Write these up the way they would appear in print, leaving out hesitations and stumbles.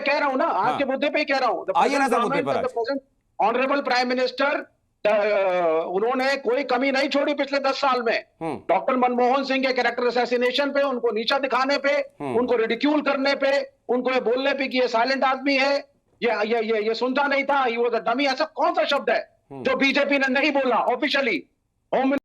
मैं कह रहा हूं ना, आज के मुद्दे पे ही कह रहा हूं। आइए ना सर मुद्दे पर। ऑनरेबल प्राइम मिनिस्टर, उन्होंने कोई कमी नहीं छोड़ी पिछले 10 साल में। डॉक्टर मनमोहन सिंह के कैरेक्टर असैसिनेशन पे, उनको नीचा दिखाने पे, उनको रिडिक्यूल करने पे, उनको ये बोलने पे कि ये साइलेंट आदमी है, ये सुनता नहीं था, ये वो डमी, ऐसा कौन सा शब्द है जो बीजेपी ने नहीं बोला ऑफिशियली? होम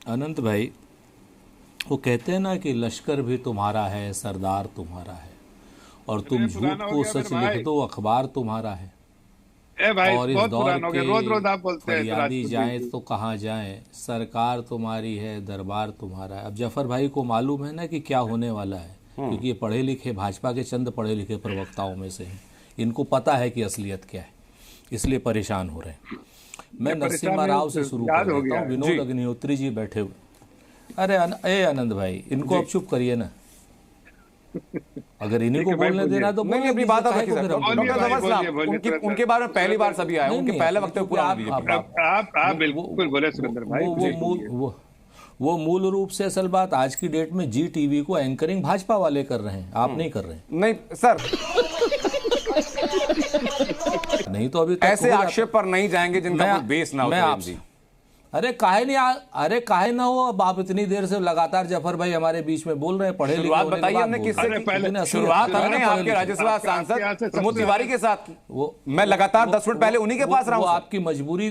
अनंत भाई, वो कहते हैं ना कि लश्कर भी तुम्हारा है, सरदार तुम्हारा है, और तुम झूठ को सच लिख दो, अखबार तुम्हारा है। और इस दौर के फरियादी जाए तो कहाँ जाए, सरकार तुम्हारी है, दरबार तुम्हारा है। अब जफर भाई को मालूम है ना कि क्या होने वाला है, क्योंकि ये पढ़े लिखे, भाजपा के चंद पढ़े लिखे प्रवक्ताओं में से हैं। इनको पता है कि असलियत क्या है, इसलिए परेशान हो रहे हैं। मैं नरसिम्हा राव से शुरू कर देता हूँ। विनोद अग्निहोत्री जी बैठे हुए। अरे आनंद भाई, इनको अब चुप करिए ना। अगर इन्हीं को बोलने देना तो नहीं, अपनी बात आप रखिए सर। उनके बारे में पहली बार सभी आए, उनके पहले वक्तव्य पूरा आप बिल्कुल बोले सुरेंद्र भाई। वो मूल रूप से असल बात आज की डेट में जी टीवी को एंकरिंग भाजपा वाले कर रहे हैं, आप नहीं कर रहे हैं। नहीं सर, नहीं तो अभी ऐसे आक्षेप पर नहीं जाएंगे जिनका कोई बेस ना हो। जी अरे काहे ना हो। अब आप इतनी देर से लगातार जफर भाई हमारे बीच में बोल रहे हैं, पढ़े लिखे। शुरुआत बताइए हमने किससे? शुरुआत हमने आपके राज्यसभा सांसद प्रमोद तिवारी के साथ। वो मैं लगातार 10 मिनट पहले उन्हीं के पास रहा हूं। वो आपकी मजबूरी,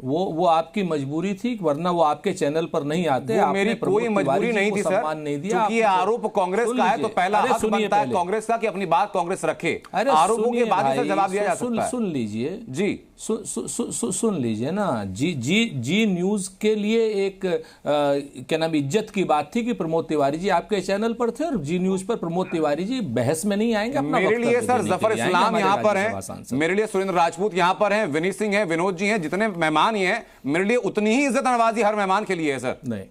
वो आपकी मजबूरी थी, वरना वो आपके चैनल पर नहीं आते। वो मेरी कोई मजबूरी नहीं थी सर, क्योंकि ये आरोप कांग्रेस का है तो पहला हक बनता है कांग्रेस का कि अपनी बात कांग्रेस रखे। आरोपों के बाद ही जवाब दिया जा सकता है। सुन लीजिए जी, सुन लीजिए ना। जी न्यूज के लिए एक क्या नाम इज्जत की बात थी कि प्रमोद तिवारी जी आपके चैनल पर थे, और जी न्यूज पर प्रमोद तिवारी जी बहस में नहीं आएंगे। मेरे लिए सर जफर इस्लाम यहाँ पर है, मेरे लिए सुरेंद्र राजपूत यहाँ पर हैं, विनीत सिंह है, विनोद जी हैं, जितने मेहमान ही हैं, मेरे लिए उतनी ही इज्जत नवाजी हर मेहमान के लिए है सर। नहीं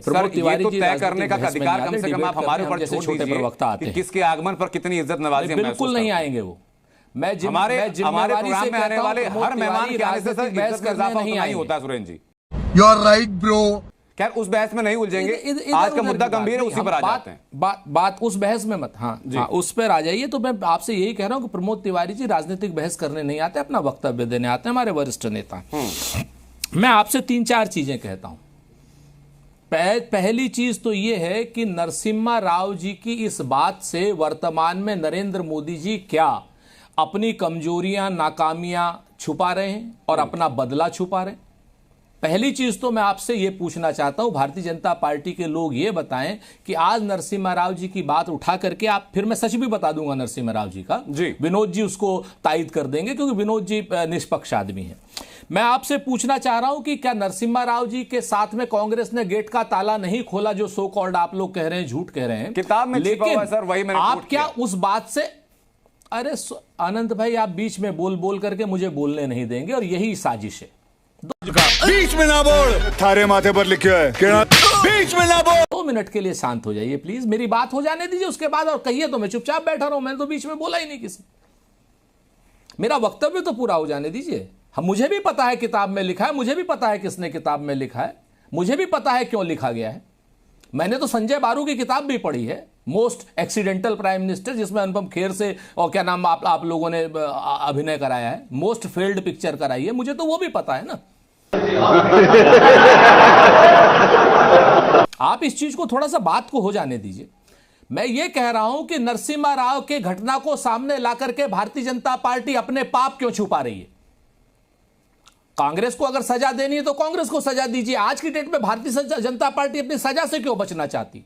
प्रमोद तिवारी जी तय करने का अधिकार कम से कम आप हमारे ऊपर छोड़ दीजिए कि किसके आगमन पर कितनी इज्जत नवाजी। बिल्कुल नहीं आएंगे वो। हमारे प्रोग्राम में आने वाले हर मेहमान के आने से सर बहस का इजाफा नहीं होता Surendra ji. You are right bro. खैर उस बहस में नहीं उलझेंगे, आज का मुद्दा गंभीर है, उसी पर आ जाते हैं। बात उस बहस में मत, हाँ उस पर आ जाइए। तो मैं आपसे यही कह रहा हूं कि प्रमोद तिवारी जी राजनीतिक बहस करने नहीं आते, अपना वक्तव्य देने आते हैं, हमारे वरिष्ठ नेता। मैं आपसे 3-4 चीजें कहता हूं। पहली चीज तो यह है कि नरसिम्हा राव जी की इस बात से वर्तमान में नरेंद्र मोदी जी क्या अपनी कमजोरियां, नाकामियां छुपा रहे हैं और अपना बदला छुपा रहे हैं। पहली चीज तो मैं आपसे यह पूछना चाहता हूं, भारतीय जनता पार्टी के लोग यह बताएं कि आज नरसिम्हा राव जी की बात उठा करके आप, फिर मैं सच भी बता दूंगा नरसिम्हा राव जी का, जी विनोद जी उसको तायद कर देंगे क्योंकि विनोद जी निष्पक्ष आदमी है। मैं आपसे पूछना चाह रहा हूं कि क्या नरसिम्हा राव जी के साथ में कांग्रेस ने गेट का ताला नहीं खोला, जो सो कॉल्ड आप लोग कह रहे हैं, झूठ कह रहे हैं किताब में, लेकिन सर वही मैंने आप क्या उस बात से, अरे अनंत भाई आप बीच में बोल करके मुझे बोलने नहीं देंगे, और यही साजिश है। बीच में ना बोल, थारे माथे पर लिखा है बीच में ना बोल। 2 मिनट के लिए शांत हो जाइए प्लीज, मेरी बात हो जाने दीजिए, उसके बाद और कहिए तो मैं चुपचाप बैठा रहा हूं। मैंने तो बीच में बोला ही नहीं किसी, मेरा वक्तव्य तो पूरा हो जाने दीजिए। हम, मुझे भी पता है किताब में लिखा है, मुझे भी पता है किसने किताब में लिखा है, मुझे भी पता है क्यों लिखा गया है। मैंने तो संजय बारू की किताब भी पढ़ी है, मोस्ट एक्सीडेंटल प्राइम मिनिस्टर, जिसमें अनुपम खेर से और क्या नाम आप लोगों ने अभिनय कराया है, मोस्ट फेल्ड पिक्चर कराई है, मुझे तो वो भी पता है ना। आप इस चीज को थोड़ा सा बात को हो जाने दीजिए। मैं ये कह रहा हूं कि नरसिम्हा राव के घटना को सामने लाकर के भारतीय जनता पार्टी अपने पाप क्यों छुपा रही है? कांग्रेस को अगर सजा देनी है तो कांग्रेस को सजा दीजिए। आज की डेट में भारतीय जनता पार्टी अपनी सजा से क्यों बचना चाहती?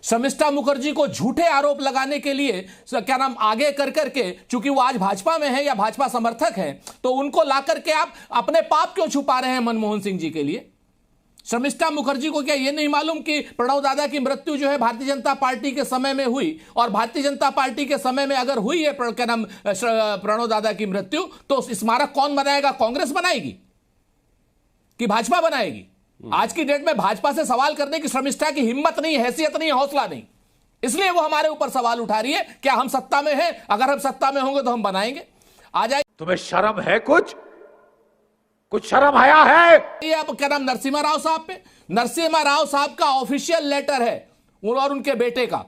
शमिष्ठा मुखर्जी को झूठे आरोप लगाने के लिए क्या नाम आगे कर करके, चूंकि वो आज भाजपा में है या भाजपा समर्थक हैं, तो उनको ला करके आप अपने पाप क्यों छुपा रहे हैं मनमोहन सिंह जी के लिए? शमिष्ठा मुखर्जी को क्या ये नहीं मालूम कि प्रणव दादा की मृत्यु जो है भारतीय जनता पार्टी के समय में हुई, और भारतीय जनता पार्टी के समय में अगर हुई है क्या नाम प्रणव दादा की मृत्यु, तो स्मारक कौन बनाएगा? कांग्रेस बनाएगी कि भाजपा बनाएगी? आज की डेट में भाजपा से सवाल करने की शमिष्ठा की हिम्मत नहीं, हैसियत नहीं, हौसला नहीं, इसलिए वो हमारे ऊपर सवाल उठा रही है। क्या हम सत्ता में हैं? अगर हम सत्ता में होंगे तो हम बनाएंगे। आ जाए। तुम्हें शर्म है कुछ? कुछ शर्म आया है? ये अब क्या नाम नरसिम्हा राव साहब पे, नरसिम्हा राव साहब का ऑफिशियल लेटर है और उनके बेटे का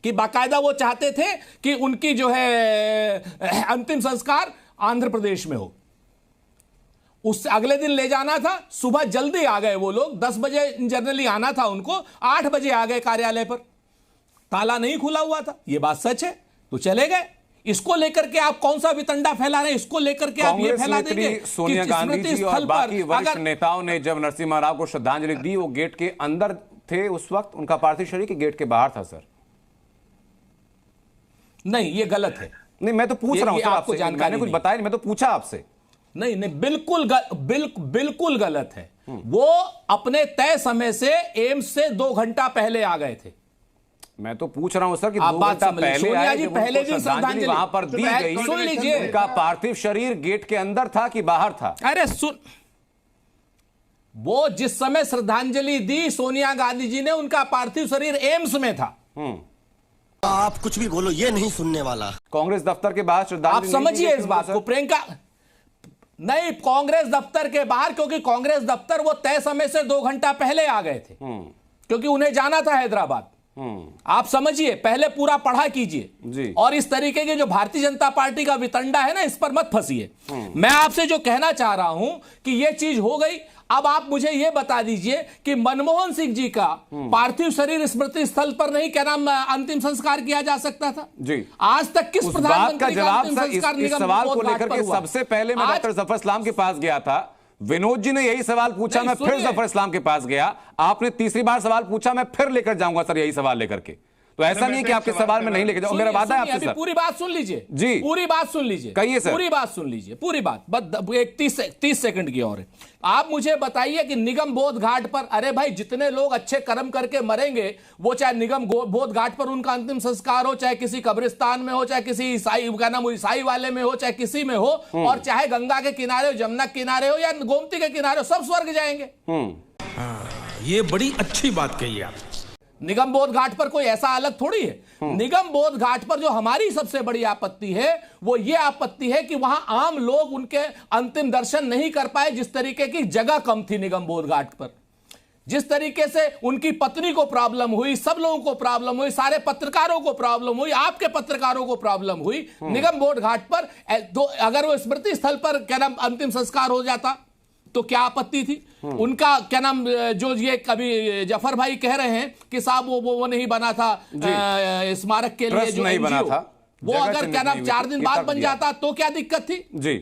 कि बाकायदा वो चाहते थे कि उनकी जो है अंतिम संस्कार आंध्र प्रदेश में हो। उससे अगले दिन ले जाना था, सुबह जल्दी आ गए वो लोग, 10 बजे जनरली आना था उनको, 8 बजे आ गए कार्यालय पर, ताला नहीं खुला हुआ था। ये बात सच है, तो चले गए। इसको लेकर के आप कौन सा वितंडा फैला रहे हैं? इसको लेकर के आप ये फैला देंगे सोनिया गांधी जी और बाकी वरिष्ठ नेताओं ने जब नरसिम्हा राव को श्रद्धांजलि दी, वो गेट के अंदर थे उस वक्त, उनका पार्थिव शरीर के गेट के बाहर था सर। नहीं, ये गलत है। नहीं, मैं तो पूछ रहा हूं सर आपसे, मैंने कुछ बताया नहीं, मैं तो पूछा आपसे। नहीं नहीं, बिल्कुल गलत है। वो अपने तय समय से एम्स से 2 घंटा पहले आ गए थे। मैं तो पूछ रहा हूं सर कि 2 घंटा पहले आए, जब पहले दिन श्रद्धांजलि वहां पर दी गई, सुन लीजिए, उनका पार्थिव शरीर गेट के अंदर था कि बाहर था? अरे सुन, वो जिस समय श्रद्धांजलि दी सोनिया गांधी जी ने, उनका पार्थिव शरीर एम्स में था। आप कुछ भी बोलो, ये नहीं सुनने वाला। कांग्रेस दफ्तर के बाहर श्रद्धांजलि, आप समझिए इस बात को, प्रियंका नहीं, कांग्रेस दफ्तर के बाहर, क्योंकि कांग्रेस दफ्तर वो तय समय से 2 घंटा पहले आ गए थे, क्योंकि उन्हें जाना था हैदराबाद। आप समझिए, पहले पूरा पढ़ा कीजिए, और इस तरीके के जो भारतीय जनता पार्टी का वितंडा है ना, इस पर मत फंसिए। मैं आपसे जो कहना चाह रहा हूं कि ये चीज हो गई। अब आप मुझे ये बता दीजिए कि मनमोहन सिंह जी का पार्थिव शरीर स्मृति स्थल पर नहीं, क्या नाम, अंतिम संस्कार किया जा सकता था जी? आज तक किस प्रधानमंत्री का अंतिम संस्कार इस सवाल को लेकर के सबसे पहले मैं डॉक्टर जफर इस्लाम के पास गया था, विनोद जी ने यही सवाल पूछा, मैं फिर जफर इस्लाम के पास गया, आपने तीसरी बार सवाल पूछा, मैं फिर लेकर जाऊंगा सर यही सवाल लेकर के। तो ऐसा नहीं कि आपके सवाल में नहीं लेके जाऊं, मेरा वादा है आपसे सर। पूरी बात सुन लीजिए जी, पूरी बात सुन लीजिए, कहिए सर, पूरी बात सुन लीजिए, पूरी बात, बस एक 30 सेकंड की और है। आप मुझे बताइए कि निगम बोध घाट पर, अरे भाई जितने लोग अच्छे कर्म करके मरेंगे, वो चाहे निगम बोध घाट पर उनका अंतिम संस्कार हो, चाहे किसी कब्रिस्तान में हो, चाहे किसी ईसाई का नाम ईसाई वाले में हो, चाहे किसी में हो, और चाहे गंगा के किनारे हो, जमुना के किनारे हो, या गोमती के किनारे हो, सब स्वर्ग जाएंगे। ये बड़ी अच्छी बात कही आप। निगम बोध घाट पर कोई ऐसा अलग थोड़ी है। निगम बोध घाट पर जो हमारी सबसे बड़ी आपत्ति है, वो ये आपत्ति है कि वहां आम लोग उनके अंतिम दर्शन नहीं कर पाए, जिस तरीके की जगह कम थी निगम बोध घाट पर, जिस तरीके से उनकी पत्नी को प्रॉब्लम हुई, सब लोगों को प्रॉब्लम हुई, सारे पत्रकारों को प्रॉब्लम हुई, आपके पत्रकारों को प्रॉब्लम हुई। निगम बोध घाट पर अगर वो स्मृति स्थल पर क्या नाम अंतिम संस्कार हो जाता तो क्या आपत्ति थी? उनका क्या नाम, जो ये कभी जफर भाई कह रहे हैं कि साहब वो नहीं बना था स्मारक के लिए, जो नहीं बना था, वो अगर क्या नाम 4 दिन बाद बन जाता तो क्या दिक्कत थी? जी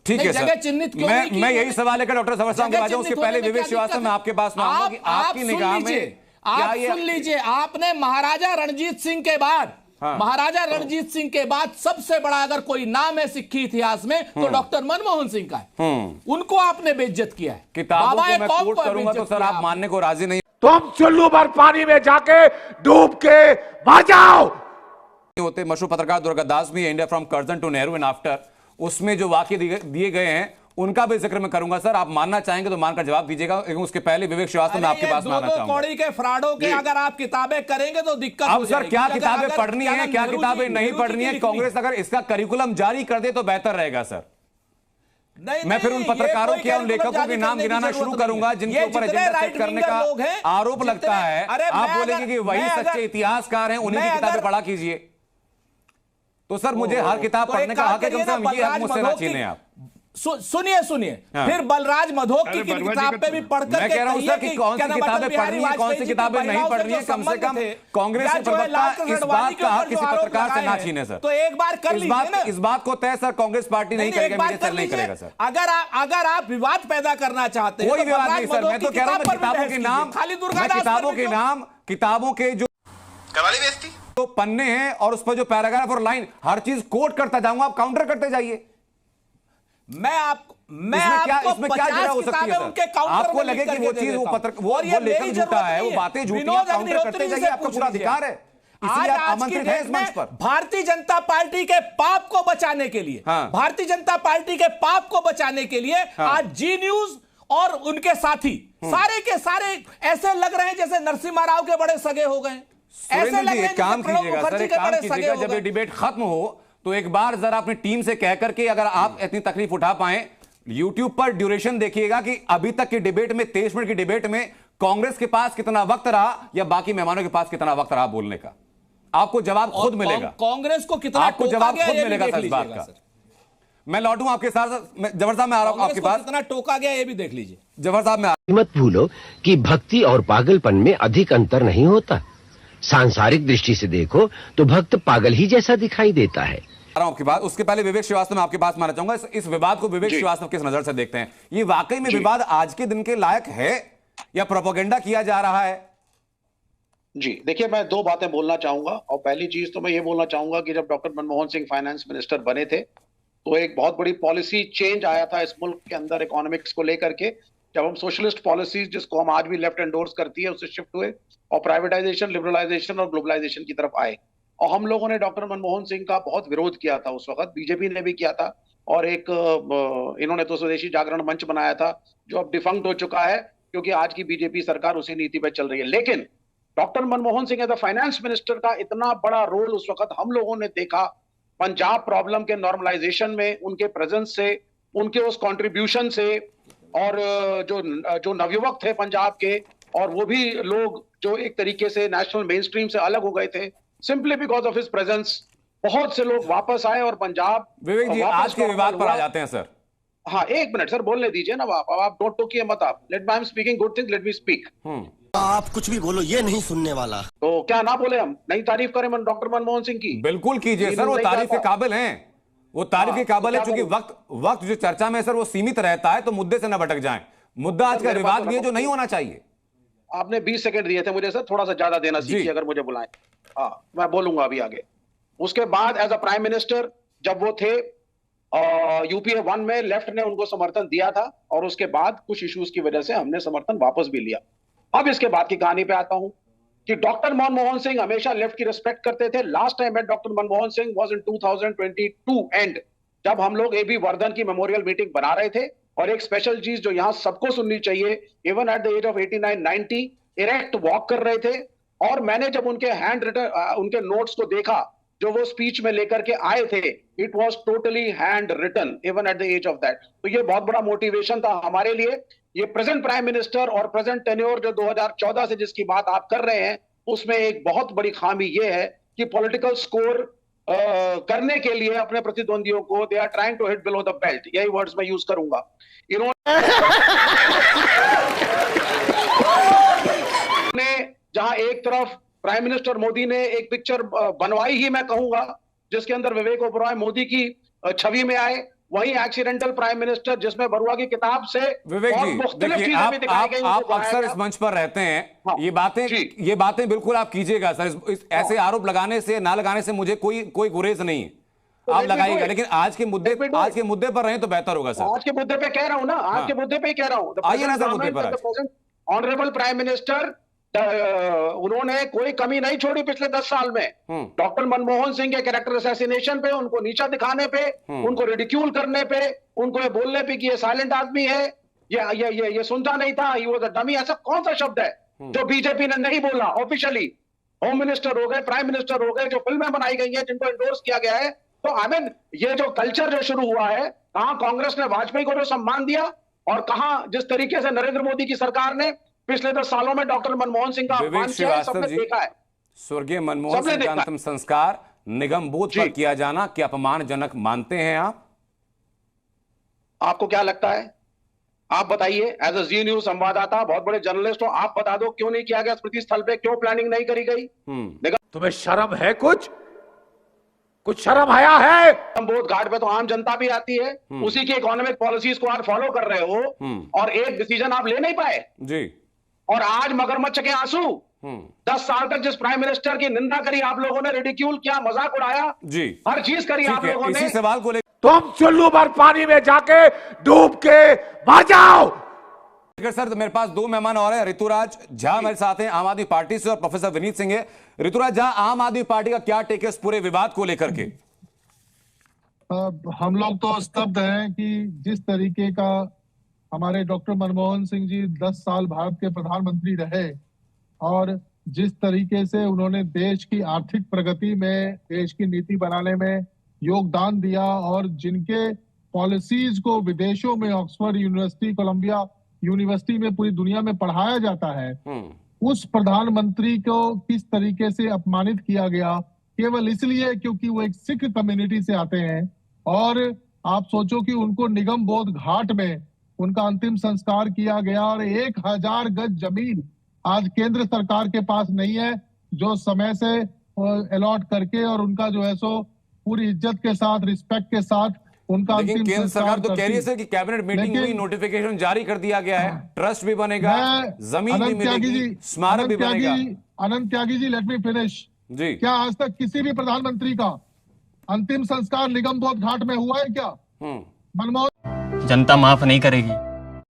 ठीक है, जगह चिन्हित क्यों नहीं की? मैं यही सवाल लेकर डॉक्टर जफर साहब के उसके पहले विवेक श्रीवास्तव मैं आपके पास आऊंगा कि आपकी निगाह में, आप सुन लीजिए, आपने महाराजा रणजीत सिंह के बाद, महाराजा रणजीत सिंह के बाद सबसे बड़ा अगर कोई नाम है सिक्खी इतिहास में तो डॉक्टर मनमोहन सिंह का है। उनको आपने बेइज्जत किया है। किताबों को मैं कोट करूंगा तो सर आप मानने को राजी नहीं। तुम चुल्लू भर पानी में जाके डूब के मर जाओ। होते मशहूर पत्रकार दुर्गादास भी India from Curzon to Nehru and after, उसमें जो वाक्य दिए गए हैं उनका भी जिक्र मैं करूंगा सर। आप मानना चाहेंगे तो मानकर जवाब दीजिएगा, उसके पहले विवेक श्रीवास्तव मैं आपके पास मानना चाहूंगा। कौड़ी के फ्रॉडों के अगर आप किताबें करेंगे तो दिक्कत अब सर क्या किताबें पढ़नी है, क्या किताबें नहीं पढ़नी है, कांग्रेस अगर इसका करिकुलम जारी कर दे तो बेहतर रहेगा सर। मैं फिर उन पत्रकारों के उन लेखकों के नाम गिनाना शुरू करूंगा जिनके ऊपर एजेंडा सेट करने का आरोप लगता है। आप बोलेंगे कि वही सच्चे इतिहासकार हैं, उन्हीं की किताबें पढ़ा कीजिए। तो सर मुझे हर किताब पढ़ने का हक है, कम से कम ये हक मुझसे ना छीने आप। सुनिए फिर बलराज मधोक की किताब पे भी पढ़कर मैं कह रहा हूं सर कि कौन सी किताबें पढ़नी है, कौन सी किताबें नहीं पढ़नी है, कम से कम कांग्रेस के प्रवक्ता इस बात का हक किसी पत्रकार से ना छीने सर। तो एक बार कर लीजिए, इस बात को तय सर कांग्रेस पार्टी नहीं करेगा, मीडिया सेल नहीं करेगा सर। अगर आप विवाद पैदा करना चाहते हैं, कोई विवाद नहीं सर। मैं तो कह रहा हूं किताबों के नाम, खाली किताबों के नाम, किताबों के जो करवाली बेइज्जती तो पन्ने हैं और उस पर जो पैराग्राफ और लाइन हर चीज कोट करता जाऊंगा, आप काउंटर करते जाइए। मैं आपको क्या जगह हो सकती है सर? आपको लगे कि वो चीज वो लेखन झूठा है, वो बातें झूठी हैं, काउंटर करते जाइए, आपका पूरा अधिकार है। इसलिए आप आमंत्रित हैं इस मंच पर। भारतीय जनता पार्टी के पाप को बचाने के लिए, भारतीय जनता पार्टी के पाप को बचाने के लिए आज जी न्यूज और उनके साथी सारे के सारे ऐसे लग रहे हैं जैसे नरसिम्हा राव के बड़े सगे हो गए। ऐसे लग रहे हैं काम कीजिएगा सर, एक काम कीजिएगा, जब ये डिबेट खत्म हो तो एक बार जरा अपनी टीम से कह करके, अगर आप इतनी तकलीफ उठा पाए, YouTube पर ड्यूरेशन देखिएगा कि अभी तक की डिबेट में 23 मिनट की डिबेट में कांग्रेस के पास कितना वक्त रहा या बाकी मेहमानों के पास कितना वक्त रहा बोलने का। आपको जवाब खुद मिलेगा। कांग्रेस को कितना आपको जवाब खुद मिलेगा सर इस बात का। मैं लौटूं आपके साथ, जफर साहब मैं आ रहा हूं आपके पास। कितना टोका गया ये भी देख लीजिए। जफर साहब मैं मत भूलो कि भक्ति और पागलपन में अधिक अंतर नहीं होता। सांसारिक दृष्टि से देखो तो भक्त पागल ही जैसा दिखाई देता है। आपकी बात। उसके पहले विवेक श्रीवास्तव मैं आपके पास मानना चाहूंगा, इस विवाद को विवेक श्रीवास्तव किस नजर से देखते हैं? ये वाकई में विवाद आज के दिन के लायक है या प्रोपेगेंडा किया जा रहा है? जी देखिए, मैं दो बातें बोलना चाहूंगा। और पहली चीज तो मैं ये बोलना चाहूंगा कि जब doctor Manmohan Singh finance minister बने थे तो एक बहुत बड़ी पॉलिसी चेंज आया था इस मुल्क के अंदर इकोनॉमिक्स को लेकर के। जब हम सोशलिस्ट पॉलिसीज, जिसको हम आज भी लेफ्ट एंडोर्स करती है, उससे शिफ्ट हुए और प्राइवेटाइजेशन, लिबरलाइजेशन और ग्लोबलाइजेशन की तरफ आए। और हम लोगों ने डॉक्टर मनमोहन सिंह का बहुत विरोध किया था उस वक्त, बीजेपी ने भी किया था। और एक इन्होंने तो स्वदेशी जागरण मंच बनाया था जो अब डिफंक्ट हो चुका है क्योंकि आज की बीजेपी सरकार उसी नीति पर चल रही है। लेकिन doctor Manmohan Singh as a finance minister का इतना बड़ा रोल उस वक्त हम लोगों ने देखा पंजाब प्रॉब्लम के नॉर्मलाइजेशन में, उनके प्रेजेंस से, उनके उस कंट्रीब्यूशन से। और जो नवयुवक थे पंजाब के, और वो भी लोग जो एक तरीके से नेशनल मेन स्ट्रीम से अलग हो गए थे simply because of his presence, बहुत से लोग वापस आए और पंजाब। विवेक जी आज के विवाद पर आ जाते हैं सर। हाँ एक मिनट सर, बोलने दीजिए ना आप डोंट टोकिए मत आप। Let I am speaking good things, let me speak. आप कुछ भी बोलो ये नहीं सुनने वाला। तो क्या ना बोले, हम नई तारीफ करें डॉक्टर मनमोहन सिंह की? बिल्कुल कीजिए सर, वो तारीफ के काबिल हैं, वो तारीफ के काबिल है। क्योंकि वक्त जो चर्चा में सर वो सीमित रहता है, तो मुद्दे से न भटक जाएं। मुद्दा आज का विवाद ये जो नहीं होना चाहिए। आपने 20 सेकंड दिए थे मुझे सर, थोड़ा सा ज्यादा देना सीखिए अगर मुझे बुलाएं। हाँ मैं बोलूंगा अभी आगे। उसके बाद एज अ प्राइम मिनिस्टर जब वो थे यूपीए 1 में, लेफ्ट ने उनको समर्थन दिया था और उसके बाद कुछ इश्यूज की वजह से हमने समर्थन वापस भी लिया। अब इसके बाद की कहानी पे आता हूं कि डॉक्टर मनमोहन सिंह हमेशा लेफ्ट की रिस्पेक्ट करते थे। Last time doctor Manmohan Singh was in 2022 and, जब हम लोग एबी वर्धन की मेमोरियल मीटिंग बना रहे थे। और एक स्पेशल चीज जो यहां सबको सुननी चाहिए, even at the age of 89-90 erect walk कर रहे थे। और मैंने जब उनके हैंड रिटन उनके नोट्स को देखा जो वो स्पीच में लेकर के आए थे, it was totally hand written even at the age of that. तो ये बहुत बड़ा मोटिवेशन था हमारे लिए। ये प्रेजेंट प्राइम मिनिस्टर और प्रेजेंट टेन्योर जो 2014 से जिसकी बात आप कर रहे हैं, उसमें एक बहुत बड़ी खामी ये है कि पॉलिटिकल स्कोर करने के लिए अपने प्रतिद्वंदियों को they are trying to hit below the belt, यही वर्ड्स मैं यूज करूंगा। इन्होंने जहां एक तरफ प्राइम मिनिस्टर मोदी ने एक पिक्चर बनवाई ही मैं कहूंगा जिसके अंदर विवेक ओबरॉय मोदी की छवि में आए, वहीं एक्सीडेंटल प्राइम मिनिस्टर जिसमें बरुआ की किताब से विवेक जी देखिए, आप अक्सर इस मंच पर रहते हैं। हाँ, ये बातें बिल्कुल आप कीजिएगा सर। ऐसे आरोप लगाने से ना लगाने से मुझे कोई गुरेज नहीं है, आप लगाइएगा। लेकिन आज के मुद्दे पर रहें तो बेहतर होगा सर। आज के मुद्दे पे कह रहा हूं ना, आज के मुद्दे पे कह रहा हूं। आइए ना सर मुद्दे पर। ऑनरेबल प्राइम मिनिस्टर, उन्होंने कोई कमी नहीं छोड़ी पिछले 10 साल में। डॉक्टर मनमोहन सिंह के कैरेक्टर असैसिनेशन पे, उनको नीचा दिखाने पे, उनको रिडिक्यूल करने पे, उनको ये बोलने पे कि ये साइलेंट आदमी है, ये सुनता नहीं था, ये वो डमी, ऐसा कौन सा शब्द है जो बीजेपी ने नहीं बोला ऑफिशियली? होम मिनिस्टर हो गए, प्राइम मिनिस्टर हो गए, जो फिल्में बनाई गई हैं, जिनको एंडोर्स किया गया है। तो आई मीन ये जो कल्चर जो शुरू हुआ है, कहां कांग्रेस ने वाजपेयी को जो सम्मान दिया और कहां जिस तरीके से नरेंद्र मोदी की सरकार ने पिछले 10 सालों में डॉक्टर मनमोहन सिंह का अपमान किया है, सबने देखा है। स्वर्गीय मनमोहन सिंह का अंतिम संस्कार निगम बोध पर किया जाना क्या अपमानजनक मानते हैं आप? आपको क्या लगता है? आप बताइए, एज अ जी न्यूज संवाददाता, बहुत बड़े जर्नलिस्ट हो, आप बता दो क्यों नहीं किया गया स्मृति स्थल पे, क्यों प्लानिंग नहीं करी गई? तुम्हें शर्म है? कुछ शर्म आया है? बोध घाट पे तो आम जनता भी आती है, उसी की इकोनॉमिक पॉलिसीज को आप फॉलो कर रहे हो और एक डिसीजन आप ले नहीं पाए जी। और आज मगरमच्छ के आंसू। 10 साल तक जिस प्राइम मिनिस्टर की निंदा करी आप लोगों ने, रिडिक्यूल किया, मजाक उड़ाया जी, हर चीज करी आप लोगों ने। इसी सवाल को तुम चुल्लू भर पानी में जाके डूब के मर जाओ। सर मेरे पास 2 मेहमान और हैं। ऋतुराज झा मेरे साथ हैं आम आदमी पार्टी से और प्रोफेसर विनीत सिंह है। ऋतुराज झा, आम आदमी पार्टी का क्या टेक है इस पूरे विवाद को लेकर के? हम लोग तो स्तब्ध हैं कि जिस तरीके का हमारे डॉक्टर मनमोहन सिंह जी 10 साल भारत के प्रधानमंत्री रहे और जिस तरीके से उन्होंने देश की आर्थिक प्रगति में, देश की नीति बनाने में योगदान दिया और जिनके पॉलिसीज को विदेशों में ऑक्सफोर्ड यूनिवर्सिटी, कोलंबिया यूनिवर्सिटी में, पूरी दुनिया में पढ़ाया जाता है, उस प्रधानमंत्री को किस तरीके से अपमानित किया गया केवल इसलिए क्योंकि वो एक सिख कम्युनिटी से आते हैं। और आप सोचो कि उनको निगम बोध घाट में उनका अंतिम संस्कार किया गया और 1000 गज जमीन आज केंद्र सरकार के पास नहीं है, जो समय से अलॉट करके और उनका जो है सो पूरी इज्जत के साथ, रिस्पेक्ट के साथ उनका लेकिन केंद्र सरकार तो कह रही है सर कि कैबिनेट मीटिंग हुई, नोटिफिकेशन जारी कर दिया गया है, ट्रस्ट भी बनेगा, जमीन भी मिलेगी, स्मारक भी बनेगा। अनंत Tyagi ji, let me finish जी। क्या आज तक किसी भी प्रधानमंत्री का अंतिम संस्कार निगम बोध घाट में हुआ है क्या? मनमोहन जनता माफ नहीं करेगी।